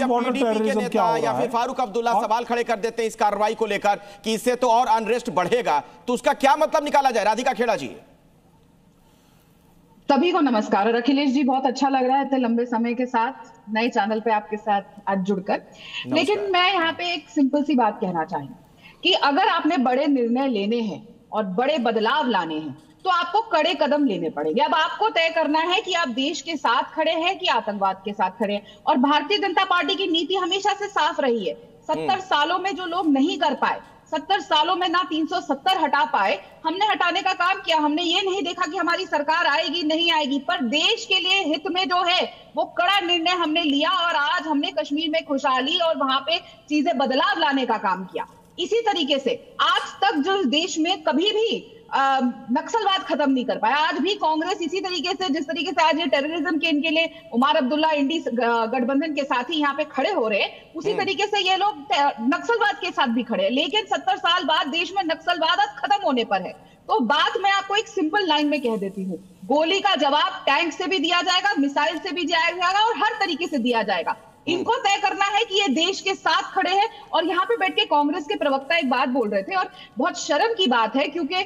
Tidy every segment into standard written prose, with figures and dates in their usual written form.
PDP के नेता या फिर फारूक अब्दुल्ला सवाल खड़े कर देते हैं इस कार्रवाई को लेकर कि इससे तो और अनरेस्ट बढ़ेगा, तो उसका क्या मतलब निकाला जाए? राधिका खेड़ा जी। सभी को नमस्कार। और अखिलेश जी, बहुत अच्छा लग रहा है इतने लंबे समय के साथ नए चैनल पे आपके साथ आज जुड़कर। लेकिन मैं यहाँ पे एक सिंपल सी बात कहना चाहूंगी कि अगर आपने बड़े निर्णय लेने हैं और बड़े बदलाव लाने हैं तो आपको कड़े कदम लेने पड़ेंगे। अब आपको तय करना है कि आप देश के साथ खड़े हैं कि आतंकवाद के साथ खड़े हैं। और भारतीय जनता पार्टी की नीति हमेशा से साफ रही है। 70 सालों में जो लोग नहीं कर पाए, 70 सालों में ना 370 हटा पाए, हमने हटाने का काम किया। हमने ये नहीं देखा कि हमारी सरकार आएगी नहीं आएगी, पर देश के लिए हित में जो है वो कड़ा निर्णय हमने लिया और आज हमने कश्मीर में खुशहाली और वहां पे चीजें बदलाव लाने का काम किया। इसी तरीके से आज तक जो देश में कभी भी नक्सलवाद खत्म नहीं कर पाया, आज भी कांग्रेस इसी तरीके से, जिस तरीके से आज ये टेररिज्म के इनके लिए उमर अब्दुल्ला इंडी गठबंधन के साथ ही यहाँ पे खड़े हो रहे हैं, उसी तरीके से ये लोग नक्सलवाद के साथ भी खड़े हैं। लेकिन 70 साल बाद देश में नक्सलवाद आज खत्म होने पर है। तो बात मैं आपको एक सिंपल लाइन में कह देती हूँ, गोली का जवाब टैंक से भी दिया जाएगा, मिसाइल से भी दिया जाएगा और हर तरीके से दिया जाएगा। इनको तय करना है कि ये देश के साथ खड़े हैं। और यहाँ पे बैठ के कांग्रेस के प्रवक्ता एक बात बोल रहे थे और बहुत शर्म की बात है, क्योंकि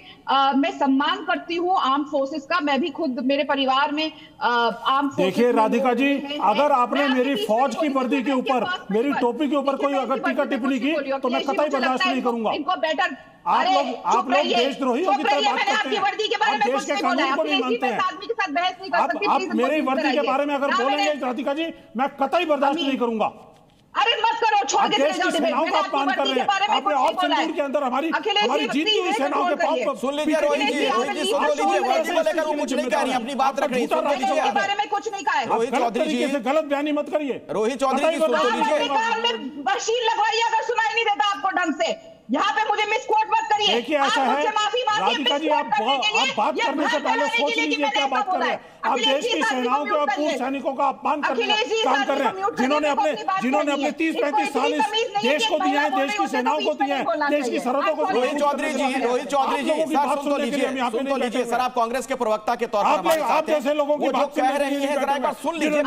मैं सम्मान करती हूँ आर्म फोर्सेस का। मैं भी खुद मेरे परिवार में आर्म फोर्सेस। देखिए राधिका जी, अगर आपने मेरी फौज की वर्दी के ऊपर, मेरी टोपी के ऊपर कोई अगर टीका टिप्पणी की तो मैं कतई बर्दाश्त नहीं करूंगा। इनको बेटर आप लोग देशद्रोहियों की तरह बात करते हैं। आप देश के कानून को नहीं मानते हैं। आप मेरी वर्दी के बारे में अगर बोलेंगे राधिका जी, मैं कतई बर्दाश्त नहीं करूंगा। अरे मत करो, छोड़ के देश की सेनाओं का अपमान कर रहे हैं। आपने ऑपरेशन के अंदर हमारी जीती हुई सेनाओं के पाप। सुन लीजिए रोहित जी, सुन लीजिए, वर्दी को लेकर वो कुछ नहीं कह रही, अपनी बात रख रही है। सुन लीजिए, के बारे में कुछ नहीं कहा है। रोहित चौधरी जी से गलत बयानी मत करिए। रोहित चौधरी जी सुन लीजिए, मशीन लगवाइए अगर सुनाई नहीं देता आपको ढंग से। यहाँ पे मुझे मिसकोट मत करिए। देखिए ऐसा है राधिका जी, आप बात करने से पहले सोच लीजिए क्या बात कर रहे हैं। आप देश की सेनाओं के और पूर्व सैनिकों का अपमान करने का काम कर रहे हैं, जिन्होंने अपने 30-35 साल इस देश को दिए हैं, देश की सेनाओं को दिए हैं, देश की सरहदों को। रोहित चौधरी जी सर सुन तो लीजिए सर, आप कांग्रेस के प्रवक्ता के तौर पर आप जैसे लोगों की बात कह रही है, जरा एक बार सुन लीजिए,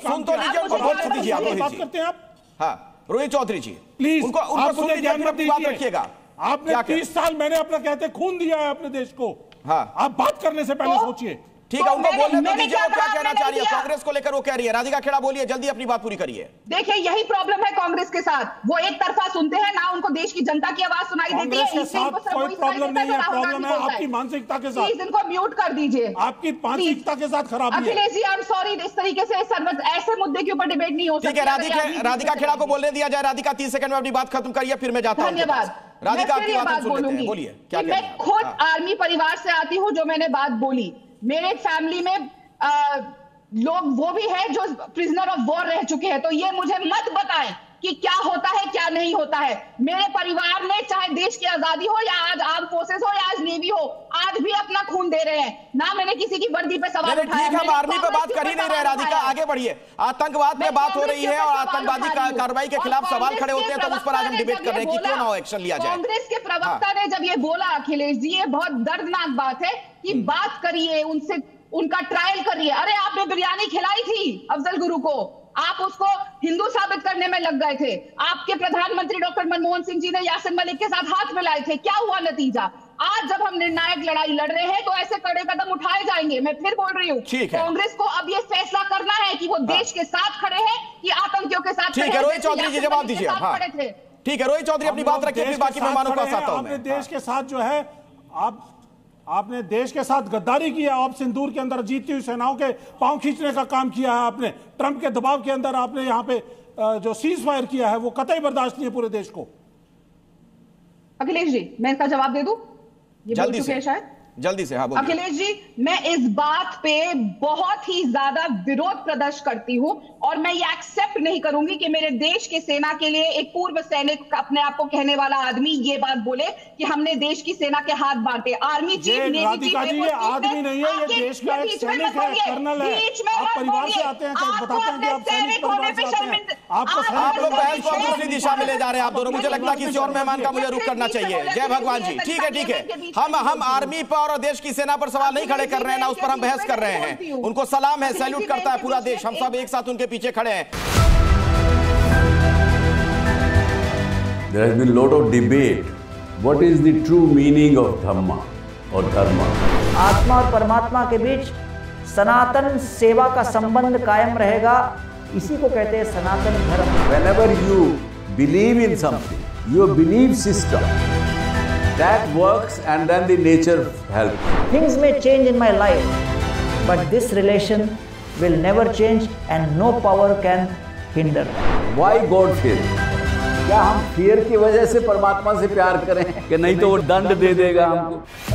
सुन तो लीजिए और वोट दीजिए। आप बात करते हैं आप। हाँ रोहित चौधरी जी प्लीज उनको सुन लीजिए, अपनी बात रखिएगा। आपने 30 साल, मैंने अपना कहते खून दिया है अपने देश को। हाँ आप बात करने से पहले सोचिए। ठीक है, उनको बोलने तो दीजिए, वो क्या कहना चाह रही है कांग्रेस को लेकर, वो कह रही है। राधिका खेड़ा बोलिए, जल्दी अपनी बात पूरी करिए। देखिए यही प्रॉब्लम है कांग्रेस के साथ, वो एक तरफा सुनते हैं ना, उनको देश की जनता की आवाज सुनाई देती है। कोई प्रॉब्लम नहीं है, प्रॉब्लम है आपकी मानसिकता के साथ। प्लीज इनको म्यूट कर दीजिए, आपकी मानसिकता के साथ खराबी है। Akhilesh ji I am sorry, इस तरीके से ऐसे मुद्दे के ऊपर डिबेट नहीं हो सकती। ठीक है, राधिका खेड़ा को बोलने दिया जाए। राधिका 30 सेकंड में अपनी बात खत्म करिए, फिर मैं जाता हूं। धन्यवाद। राधिका आपकी बात सुन लेते हैं, बोलिए क्या कहना है। मैं खुद आर्मी परिवार से आती हूँ, जो मैंने बात बोली, मेरे फैमिली में लोग वो भी है जो प्रिजनर ऑफ वॉर रह चुके हैं। तो ये मुझे मत बताएं कि क्या होता है क्या नहीं होता है। मेरे परिवार ने, चाहे देश की आजादी हो या आज आर्म फोर्सेस हो या आज नेवी हो, आज भी अपना खून दे रहे हैं। ना मैंने किसी की वर्दी पे सवाल उठाया। ठीक है, हम आर्मी पे बात कर ही नहीं रहे। राधिका आगे बढ़िए। आतंकवाद पे बात हो रही है और आतंकवादी कार्रवाई के खिलाफ सवाल खड़े होते हैं, तो उस पर आज हम डिबेट कर रहे हैं कि क्यों ना हो एक्शन लिया जाए। कांग्रेस के प्रवक्ता ने जब ये बोला, अखिलेश जी, ये बहुत दर्दनाक बात है कि बात करिए उनसे, उनका ट्रायल करिए। अरे आपने बिरयानी खिलाई थी अफजल गुरु को, आप उसको हिंदू साबित करने में लग गए थे। आपके प्रधानमंत्री डॉक्टर मनमोहन सिंह जी ने यासिन मलिक के साथ हाथ मिलाए थे। क्या हुआ नतीजा? आज जब हम निर्णायक लड़ाई लड़ रहे हैं तो ऐसे कड़े कदम उठाए जाएंगे। मैं फिर बोल रही हूँ, कांग्रेस को अब ये फैसला करना है कि वो देश के साथ खड़े हैं कि आतंकियों के साथ। ठीक है रोहित चौधरी जी, जवाब दीजिए। ठीक है रोहित चौधरी, अपनी बात रखिए, फिर बाकी मेहमानों का साथ आता हूं। आपने देश के साथ जो है, आपने देश के साथ गद्दारी किया। आप सिंदूर के अंदर जीती हुई सेनाओं के पांव खींचने का काम किया है आपने। ट्रंप के दबाव के अंदर आपने यहाँ पे जो सीज फायर किया है वो कतई बर्दाश्त नहीं है पूरे देश को। अखिलेश जी, मैं इसका जवाब दे दूं? ये बोल चुके हैं शायद, जल्दी से। हाँ बोलिए। अखिलेश जी, मैं इस बात पे बहुत ही ज्यादा विरोध प्रदर्शन करती हूं और मैं ये एक्सेप्ट नहीं करूंगी कि मेरे देश के सेना के लिए एक पूर्व सैनिक, अपने आप को कहने वाला आदमी, ये बात बोले कि हमने देश की सेना के हाथ बांटे। आर्मी चीफ, नेवी चीफ, ये आदमी नहीं है, ये देश का एक सैनिक है, कर्नल है। आप परिवार से आते हैं, बताते हैं कि आप सैनिक परिवार से आते हैं। आप लोग बहस को दूसरी दिशा में ले जा रहे हैं आप दोनों। मुझे लगता है किसी और मेहमान का मुझे रुख करना चाहिए। जय भगवान जी। ठीक है, हम आर्मी पर और देश की सेना पर सवाल नहीं खड़े कर रहे हैं ना, उस पर हम बहस कर रहे हैं। उनको सलाम है, सैल्यूट करता है पूरा देश, हम सब एक साथ उनके पीछे खड़े हैं। There has been a lot of debate. What is the true meaning of Dhamma or Dharma? आत्मा और परमात्मा के बीच सनातन सेवा का संबंध कायम रहेगा, इसी को कहते हैं सनातन धर्म। Whenever you believe in something, your belief system that works, and then the nature helps. Things may change in my life, but this relation will never change, and no power can hinder that. Why God fear? क्या हम fear की वजह से परमात्मा से प्यार करें कि नहीं तो वो दंड दे देगा हमको?